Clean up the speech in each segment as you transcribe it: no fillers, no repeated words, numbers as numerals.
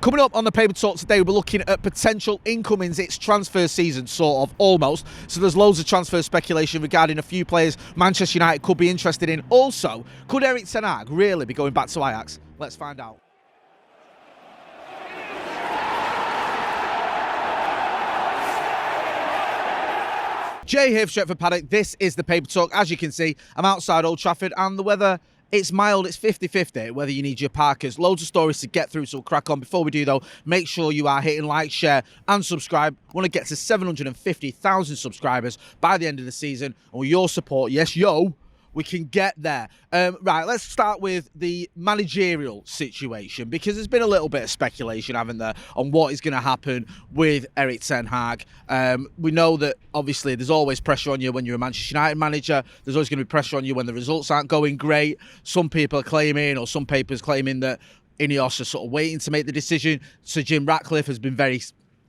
Coming up on the Paper Talk today, we're looking at potential incomings. It's transfer season, sort of, almost. So there's loads of transfer speculation regarding a few players Manchester United could be interested in. Also, could Erik Ten Hag really be going back to Ajax? Let's find out. Jay here for Stretford Paddock. This is the Paper Talk. As you can see, I'm outside Old Trafford and the weather, it's mild. It's 50-50 whether you need your parkers. Loads of stories to get through, so we'll crack on. Before we do, though, make sure you are hitting like, share and subscribe. We want to get to 750,000 subscribers by the end of the season. And with your support, yes, we can get there. Right, let's start with the managerial situation, because there's been a little bit of speculation, haven't there, on what is going to happen with Erik Ten Hag. We know that, obviously, there's always pressure on you when you're a Manchester United manager. There's always going to be pressure on you when the results aren't going great. Some people are claiming, or some papers claiming, that Ineos are sort of waiting to make the decision. Sir Jim Ratcliffe has been very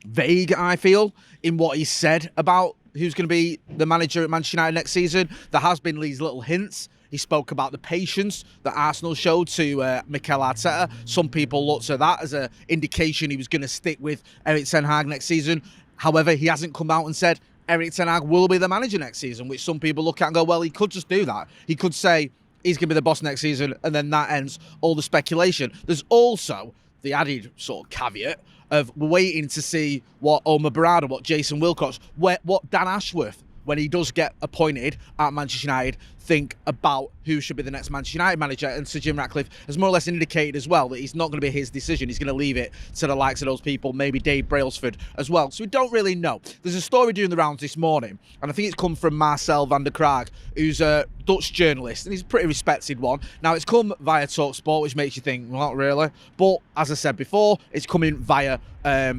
vague, I feel, in what he said about who's going to be the manager at Manchester United next season. There has been these little hints. He spoke about the patience that Arsenal showed to Mikel Arteta. Some people looked at that as an indication he was going to stick with Erik Ten Hag next season. However, he hasn't come out and said Erik Ten Hag will be the manager next season, which some people look at and go, well, he could just do that. He could say he's going to be the boss next season, and then that ends all the speculation. There's also the added sort of caveat of waiting to see what Omar Barada, what Jason Wilcox, what Dan Ashworth, when he does get appointed at Manchester United, think about who should be the next Manchester United manager. And Sir Jim Ratcliffe has more or less indicated as well that it's not going to be his decision. He's going to leave it to the likes of those people, maybe Dave Brailsford as well. So we don't really know. There's a story doing the rounds this morning, and I think it's come from Marcel van der Kraag, who's a Dutch journalist, and he's a pretty respected one. Now, it's come via TalkSport, which makes you think, well, not really. But as I said before, it's coming via a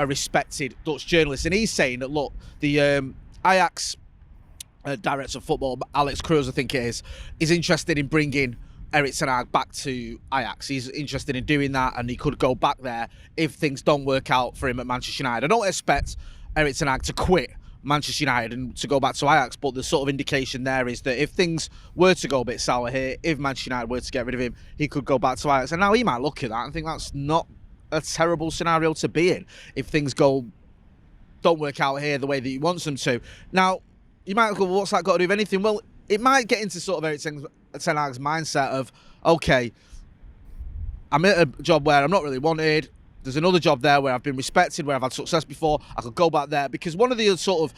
respected Dutch journalist. And he's saying that, look, the Ajax director of football, Alex Cruz, I think it is interested in bringing Erik Ten Hag back to Ajax. He's interested in doing that, and he could go back there if things don't work out for him at Manchester United. I don't expect Erik Ten Hag to quit Manchester United and to go back to Ajax, but the sort of indication there is that if things were to go a bit sour here, if Manchester United were to get rid of him, he could go back to Ajax. And now he might look at that and think that's not a terrible scenario to be in if things don't work out here the way that he wants them to. Now, you might go, well, what's that got to do with anything? Well, it might get into sort of Erik Ten Hag's mindset of, okay, I'm at a job where I'm not really wanted. There's another job there where I've been respected, where I've had success before. I could go back there. Because one of the sort of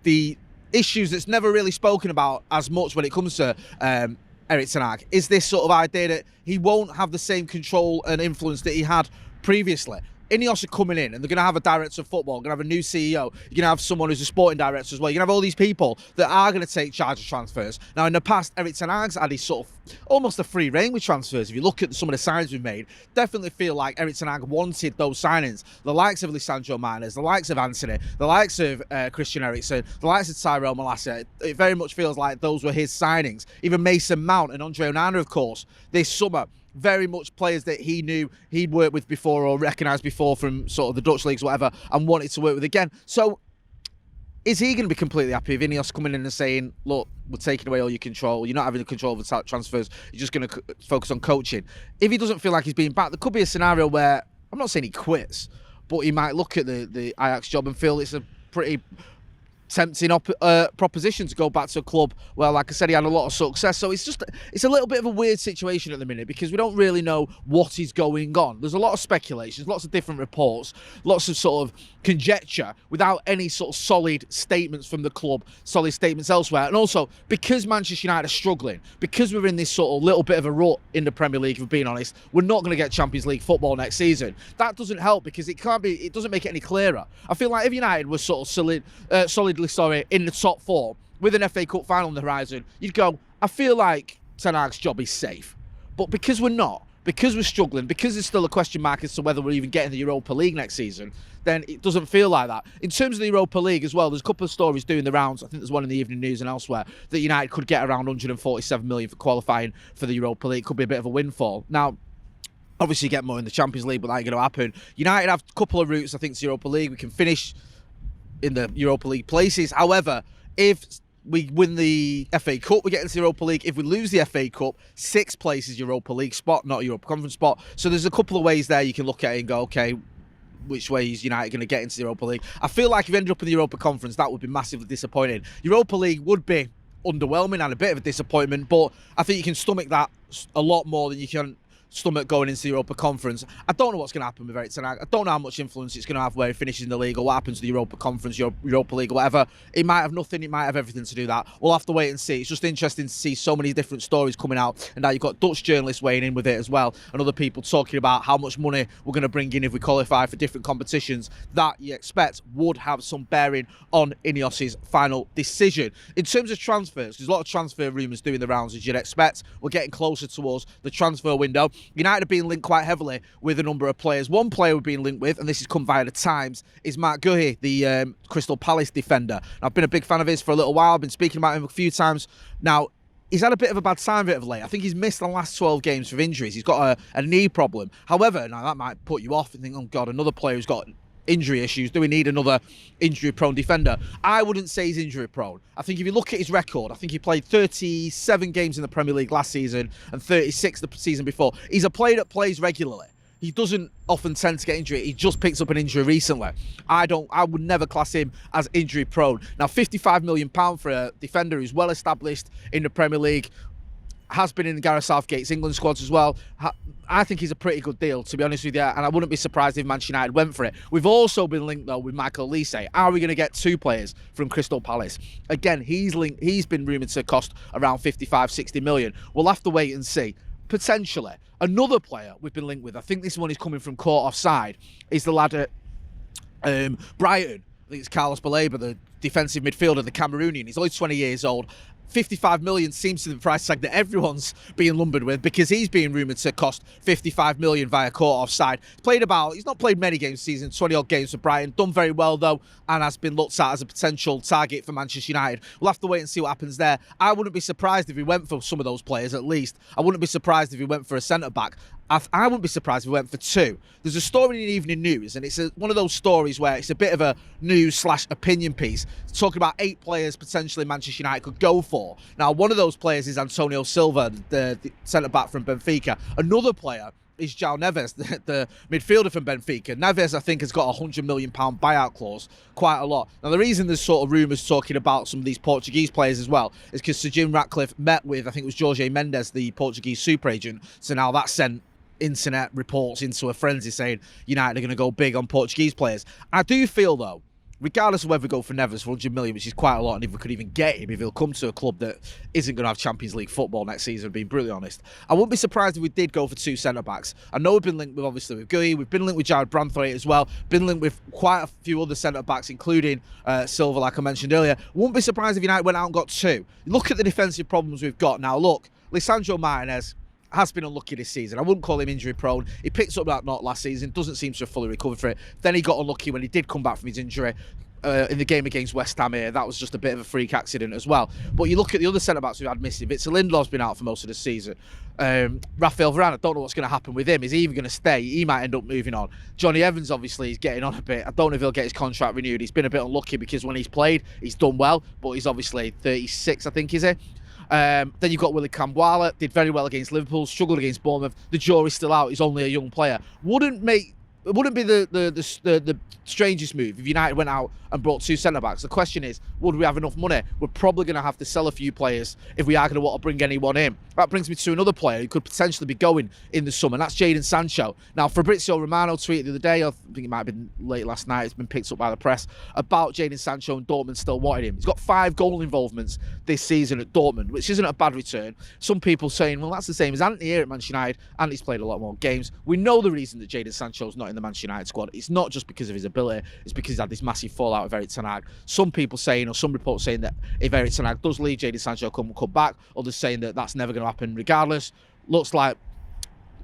the issues that's never really spoken about as much when it comes to Erik Ten Hag is this sort of idea that he won't have the same control and influence that he had previously. Ineos are coming in, and they're going to have a director of football, going to have a new CEO, you're going to have someone who's a sporting director as well. You're going to have all these people that are going to take charge of transfers. Now, in the past, Erik Ten Hag's had his sort of almost a free reign with transfers. If you look at some of the signings we've made, definitely feel like Erik Ten Hag wanted those signings. The likes of Lisandro Martinez, the likes of Anthony, the likes of Christian Eriksen, the likes of Tyrell Malacia. It very much feels like those were his signings. Even Mason Mount and Andre Onana, of course, this summer. Very much players that he knew he'd worked with before or recognised before from sort of the Dutch leagues or whatever, and wanted to work with again. So is he going to be completely happy with Ineos coming in and saying, look, we're taking away all your control, you're not having the control of the transfers, you're just going to focus on coaching? If he doesn't feel like he's being back, there could be a scenario where, I'm not saying he quits, but he might look at the Ajax job and feel it's a pretty tempting proposition to go back to a club where, like I said, he had a lot of success. So it's a little bit of a weird situation at the minute, because we don't really know what is going on. There's a lot of speculations, lots of different reports, lots of sort of conjecture without any sort of solid statements from the club, solid statements elsewhere. And also, because Manchester United are struggling, because we're in this sort of little bit of a rut in the Premier League, if we're being honest, we're not going to get Champions League football next season. That doesn't help, because it doesn't make it any clearer. I feel like if United was sort of solidly in the top four with an FA Cup final on the horizon, you'd go, I feel like Ten Hag's job is safe. But because we're not, because we're struggling, because there's still a question mark as to whether we're even getting the Europa League next season, then it doesn't feel like that. In terms of the Europa League as well, there's a couple of stories doing the rounds. I think there's one in the Evening News and elsewhere that United could get around 147 million for qualifying for the Europa League. Could be a bit of a windfall. Now, obviously you get more in the Champions League, but that ain't going to happen. United have a couple of routes, I think, to Europa League. We can finish in the Europa League places. However, if we win the FA Cup, we get into the Europa League. If we lose the FA Cup, 6th place is Europa League spot, not a Europa Conference spot. So there's a couple of ways there you can look at it and go, okay, which way is United going to get into the Europa League? I feel like if you ended up in the Europa Conference, that would be massively disappointing. Europa League would be underwhelming and a bit of a disappointment, but I think you can stomach that a lot more than you can stomach going into the Europa Conference. I don't know what's going to happen with Erik Ten Hag. I don't know how much influence it's going to have where he finishes in the league or what happens to the Europa Conference, Europa League or whatever. It might have nothing, it might have everything to do that. We'll have to wait and see. It's just interesting to see so many different stories coming out, and now you've got Dutch journalists weighing in with it as well, and other people talking about how much money we're going to bring in if we qualify for different competitions that you expect would have some bearing on Ineos's final decision. In terms of transfers, there's a lot of transfer rumours doing the rounds as you'd expect. We're getting closer towards the transfer window. United are being linked quite heavily with a number of players. One player we're being linked with, and this has come via the Times, is Marc Guéhi, the Crystal Palace defender. I've been a big fan of his for a little while. I've been speaking about him a few times. Now, he's had a bit of a bad time of it of late. I think he's missed the last 12 games for injuries. He's got a knee problem. However, now that might put you off and think, oh God, another player who's got injury issues. Do we need another injury-prone defender? I wouldn't say he's injury-prone. I think if you look at his record, I think he played 37 games in the Premier League last season and 36 the season before. He's a player that plays regularly. He doesn't often tend to get injured. He just picked up an injury recently. I would never class him as injury-prone. Now, £55 million for a defender who's well established in the Premier League, has been in Gareth Southgate's England squads as well. I think he's a pretty good deal, to be honest with you, and I wouldn't be surprised if Manchester United went for it. We've also been linked, though, with Michael Olise. Are we going to get 2 players from Crystal Palace? Again, he's been rumoured to cost around 55-60 million. We'll have to wait and see. Potentially. Another player we've been linked with, I think this one is coming from caught offside, is the lad at Brighton. I think it's Carlos Baleba, the defensive midfielder, the Cameroonian. He's only 20 years old. 55 million seems to be the price tag that everyone's being lumbered with, because he's being rumoured to cost 55 million via caught offside. He's not played many games this season, 20 odd games for Brighton, done very well though, and has been looked at as a potential target for Manchester United. We'll have to wait and see what happens there. I wouldn't be surprised if we went for some of those players at least. I wouldn't be surprised if we went for a centre-back. I wouldn't be surprised if we went for 2. There's a story in the Evening News, and it's one of those stories where it's a bit of a news/opinion piece. It's talking about 8 players potentially Manchester United could go for. Now, one of those players is Antonio Silva, the centre-back from Benfica. Another player is João Neves, the midfielder from Benfica. Neves, I think, has got a £100 million buyout clause, quite a lot. Now, the reason there's sort of rumours talking about some of these Portuguese players as well is because Sir Jim Ratcliffe met with, I think it was Jorge Mendes, the Portuguese super agent. So now that sent internet reports into a frenzy saying United are going to go big on Portuguese players. I do feel, though, regardless of whether we go for Neves for 100 million, which is quite a lot, and if we could even get him, if he'll come to a club that isn't going to have Champions League football next season, being brutally honest, I wouldn't be surprised if we did go for 2 centre-backs. I know we've been linked with, obviously, with Guehi, we've been linked with Jared Branthwaite as well, been linked with quite a few other centre-backs, including Silva, like I mentioned earlier. Wouldn't be surprised if United went out and got 2. Look at the defensive problems we've got. Now, look, Lisandro Martinez has been unlucky this season. I wouldn't call him injury prone. He picked up that knock last season, doesn't seem to have fully recovered for it. Then he got unlucky when he did come back from his injury in the game against West Ham here. That was just a bit of a freak accident as well. But you look at the other centre-backs we've had missing. Victor Lindelof's been out for most of the season. Rafael Varane, I don't know what's going to happen with him. Is he even going to stay? He might end up moving on. Johnny Evans, obviously, is getting on a bit. I don't know if he'll get his contract renewed. He's been a bit unlucky because when he's played, he's done well, but he's obviously 36, I think, is he? Then you've got Willy Kambwala, did very well against Liverpool, struggled against Bournemouth. The jury's still out. He's only a young player. It wouldn't be the strangest move if United went out and brought 2 centre-backs. The question is, would we have enough money? We're probably going to have to sell a few players if we are going to want to bring anyone in. That brings me to another player who could potentially be going in the summer, and that's Jadon Sancho. Now, Fabrizio Romano tweeted the other day, I think it might have been late last night, it's been picked up by the press, about Jadon Sancho and Dortmund still wanting him. He's got 5 goal involvements this season at Dortmund, which isn't a bad return. Some people saying, well, that's the same as Anthony here at Manchester United. Anthony's played a lot more games. We know the reason that Jadon Sancho's not in the Manchester United squad. It's not just because of his ability, it's because he's had this massive fallout with Erik Ten Hag. Some people saying, or some reports saying, that if Erik Ten Hag does leave, Jadon Sancho will come back. Others saying that that's never going to happen regardless. Looks like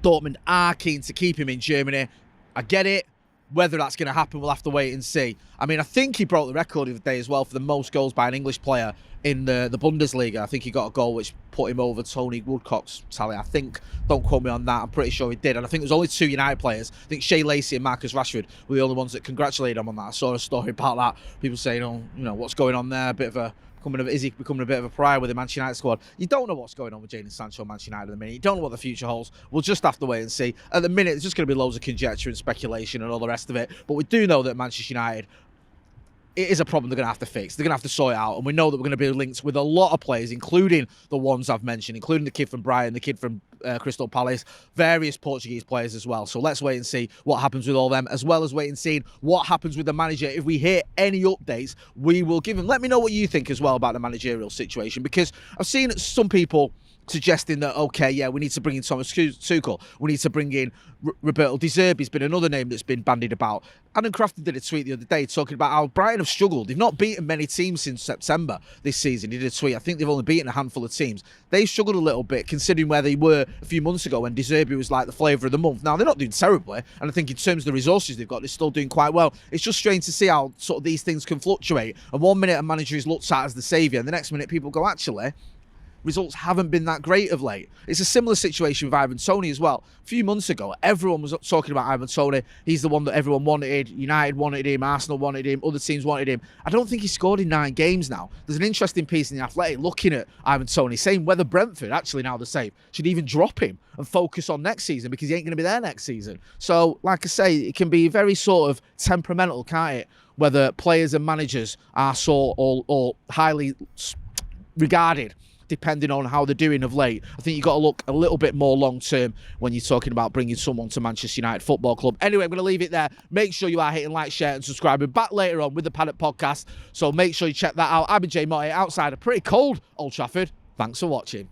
Dortmund are keen to keep him in Germany. I get it. Whether that's going to happen, we'll have to wait and see. I mean, I think he broke the record of the day as well for the most goals by an English player in the Bundesliga. I think he got a goal which put him over Tony Woodcock's tally. I think, don't quote me on that, I'm pretty sure he did. And I think there's only 2 United players. I think Shea Lacey and Marcus Rashford were the only ones that congratulated him on that. I saw a story about that. People saying, oh, you know, what's going on there? A bit of a is he becoming a bit of a pariah with the Manchester United squad? You don't know what's going on with Jadon Sancho and Manchester United at the minute. You don't know what the future holds. We'll just have to wait and see. At the minute, it's just going to be loads of conjecture and speculation and all the rest of it. But we do know that Manchester United, it is a problem they're going to have to fix. They're going to have to sort it out. And we know that we're going to be linked with a lot of players, including the ones I've mentioned, including the kid from Brighton, the kid from Crystal Palace, various Portuguese players as well. So let's wait and see what happens with all them, as well as wait and see what happens with the manager. If we hear any updates, we will give them. Let me know what you think as well about the managerial situation, because I've seen some people suggesting that, okay, yeah, we need to bring in Thomas Tuchel. We need to bring in Roberto De Zerbi's been another name that's been bandied about. Adam Crafton did a tweet the other day talking about how Brighton have struggled. They've not beaten many teams since September this season. He did a tweet. I think they've only beaten a handful of teams. They've struggled a little bit considering where they were a few months ago when De Zerbi was like the flavour of the month. Now, they're not doing terribly, and I think in terms of the resources they've got, they're still doing quite well. It's just strange to see how sort of these things can fluctuate. And one minute a manager is looked at as the saviour, and the next minute people go, actually, results haven't been that great of late. It's a similar situation with Ivan Toney as well. A few months ago, everyone was talking about Ivan Toney. He's the one that everyone wanted. United wanted him. Arsenal wanted him. Other teams wanted him. I don't think he scored in 9 games now. There's an interesting piece in The Athletic looking at Ivan Toney, saying whether Brentford, actually now the same, should even drop him and focus on next season because he ain't going to be there next season. So, like I say, it can be very sort of temperamental, can't it? Whether players and managers are so or highly regarded, depending on how they're doing of late. I think you've got to look a little bit more long-term when you're talking about bringing someone to Manchester United Football Club. Anyway, I'm going to leave it there. Make sure you are hitting like, share and subscribing. Back later on with the Paddock podcast, so make sure you check that out. I've been Jay Motty outside a pretty cold Old Trafford. Thanks for watching.